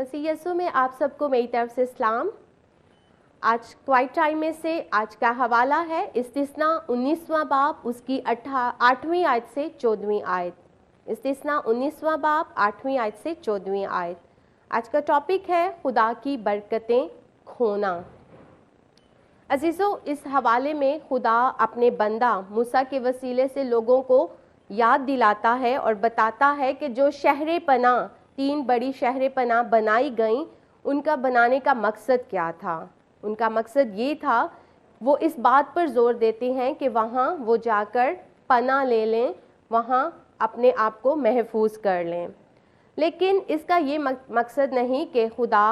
मसीह यीशु में आप सबको मेरी तरफ से सलाम। आज क्वाइट टाइम में से आज का हवाला है इस्तिस्ना 19वां बाब उसकी 8वीं आयत से 14वीं आयत। इस्तिस्ना 19वां बाब 8वीं आयत से 14वीं आयत। आज का टॉपिक है खुदा की बरकतें खोना। अजीज़ों, इस हवाले में खुदा अपने बंदा मूसा के वसीले से लोगों को याद दिलाता है और बताता है कि जो शहर पना 3 बड़ी शहर पना बनाई गईं, उनका बनाने का मकसद क्या था। उनका मकसद ये था, वो इस बात पर जोर देते हैं कि वहाँ वो जाकर पना ले लें, वहाँ अपने आप को महफूज कर लें। लेकिन इसका ये मकसद नहीं कि खुदा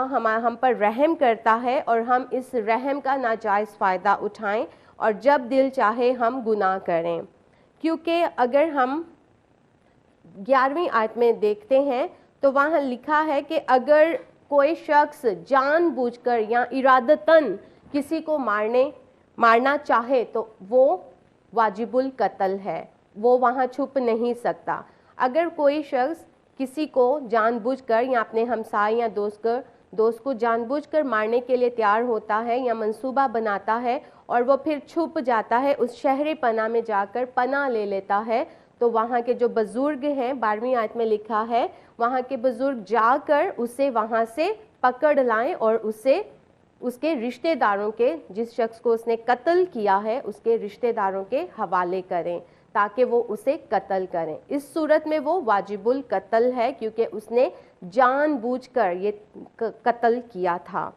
हम पर रहम करता है और हम इस रहम का नाजायज़ फ़ायदा उठाएं और जब दिल चाहे हम गुनाह करें। क्योंकि अगर हम 11वीं आयत में देखते हैं तो वहाँ लिखा है कि अगर कोई शख्स जानबूझकर या इरादतन किसी को मारना चाहे तो वो वाजिबुल कत्ल है, वो वहाँ छुप नहीं सकता। अगर कोई शख्स किसी को जानबूझकर या अपने हमसाय या दोस्त को जानबूझकर मारने के लिए तैयार होता है या मंसूबा बनाता है और वो फिर छुप जाता है, उस शहर पना में जाकर पना ले लेता है, तो वहाँ के जो बुजुर्ग हैं, 12वीं आयत में लिखा है, वहाँ के बुजुर्ग जाकर उसे वहाँ से पकड़ लाएं और उसे उसके रिश्तेदारों के, जिस शख्स को उसने कत्ल किया है, उसके रिश्तेदारों के हवाले करें ताकि वो उसे कत्ल करें। इस सूरत में वो वाजिबुल कत्ल है क्योंकि उसने जानबूझकर ये कत्ल किया था।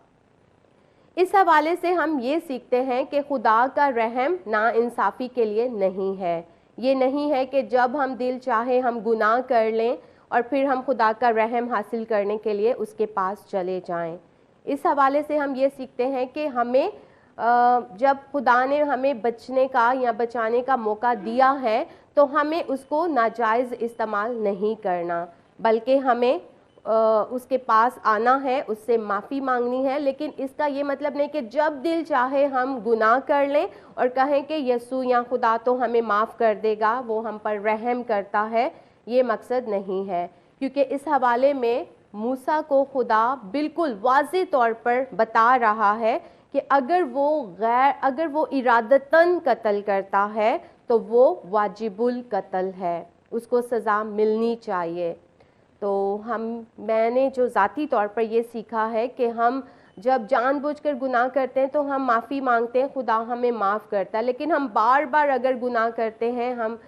इस हवाले से हम ये सीखते हैं कि खुदा का रहम नाइंसाफ़ी के लिए नहीं है। ये नहीं है कि जब हम दिल चाहे हम गुनाह कर लें और फिर हम खुदा का रहम हासिल करने के लिए उसके पास चले जाएं। इस हवाले से हम ये सीखते हैं कि हमें जब खुदा ने हमें बचने का या बचाने का मौका दिया है तो हमें उसको नाजायज़ इस्तेमाल नहीं करना, बल्कि हमें उसके पास आना है, उससे माफ़ी मांगनी है। लेकिन इसका ये मतलब नहीं कि जब दिल चाहे हम गुनाह कर लें और कहें कि यीशु या खुदा तो हमें माफ़ कर देगा, वो हम पर रहम करता है। ये मकसद नहीं है, क्योंकि इस हवाले में मूसा को खुदा बिल्कुल वाज़ेह तौर पर बता रहा है कि अगर वो इरादतन कत्ल करता है तो वो वाजिबुल कत्ल है, उसको सज़ा मिलनी चाहिए। तो मैंने जो ज़ाती तौर पर ये सीखा है कि हम जब जानबूझकर गुनाह करते हैं तो हम माफ़ी मांगते हैं, खुदा हमें माफ़ करता है। लेकिन हम बार बार अगर गुनाह करते हैं, हम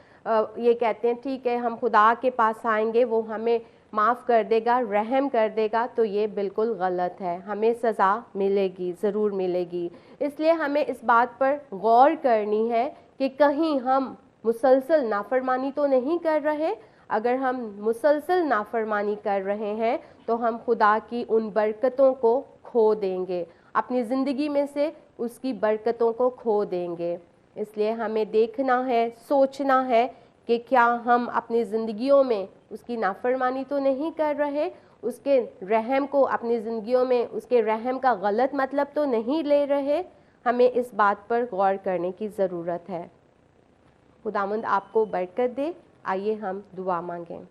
ये कहते हैं ठीक है हम खुदा के पास आएंगे, वो हमें माफ़ कर देगा, रहम कर देगा, तो ये बिल्कुल गलत है। हमें सज़ा मिलेगी, ज़रूर मिलेगी। इसलिए हमें इस बात पर गौर करनी है कि कहीं हम मुसलसल नाफरमानी तो नहीं कर रहे। अगर हम मुसलसल नाफरमानी कर रहे हैं तो हम खुदा की उन बरकतों को खो देंगे, अपनी ज़िंदगी में से उसकी बरकतों को खो देंगे। इसलिए हमें देखना है, सोचना है कि क्या हम अपनी ज़िंदगियों में उसकी नाफरमानी तो नहीं कर रहे, उसके रहम को अपनी ज़िंदगियों में उसके रहम का गलत मतलब तो नहीं ले रहे। हमें इस बात पर गौर करने की ज़रूरत है। खुदावंद आपको बरकत दे। आइए हम दुआ मांगें।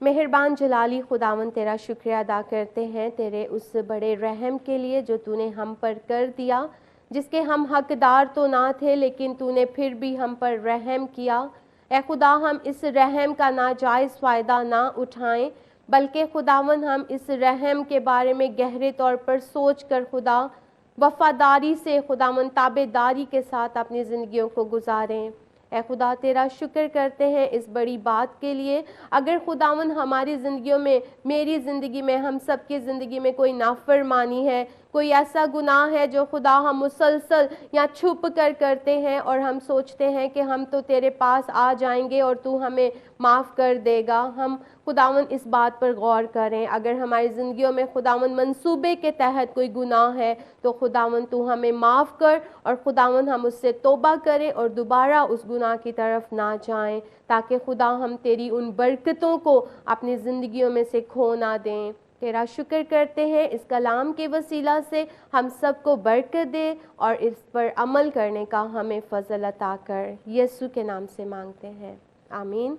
मेहरबान जलाली खुदावंद, तेरा शुक्रिया अदा करते हैं तेरे उस बड़े रहम के लिए जो तूने हम पर कर दिया, जिसके हम हकदार तो ना थे लेकिन तूने फिर भी हम पर रहम किया। ए खुदा, हम इस रहम का नाजायज़ फ़ायदा ना उठाएं, बल्कि खुदावंद हम इस रहम के बारे में गहरे तौर पर सोच कर खुदा वफ़ादारी से खुदावंद ताबेदारी के साथ अपनी ज़िंदगियों को गुजारें। ए खुदा, तेरा शुक्र करते हैं इस बड़ी बात के लिए। अगर खुदावंद हमारी ज़िंदगियों में, मेरी ज़िंदगी में, हम सब की ज़िंदगी में कोई नाफरमानी है, कोई ऐसा गुनाह है जो खुदा हम मुसलसल या छुप कर करते हैं और हम सोचते हैं कि हम तो तेरे पास आ जाएंगे और तू हमें माफ़ कर देगा, हम खुदावंद इस बात पर गौर करें। अगर हमारी ज़िंदगियों में खुदावंद मंसूबे के तहत कोई गुनाह है तो खुदावंद तू हमें माफ़ कर और खुदावंद हम उससे तौबा करें और दोबारा उस गुनाह की तरफ ना जाएं, ताकि खुदा हम तेरी उन बरकतों को अपनी ज़िंदगियों में से खो ना दें। तेरा शुक्र करते हैं इस कलाम के वसीला से हम सबको बरकत दे और इस पर अमल करने का हमें फजल अता कर। यीशु के नाम से मांगते हैं, आमीन।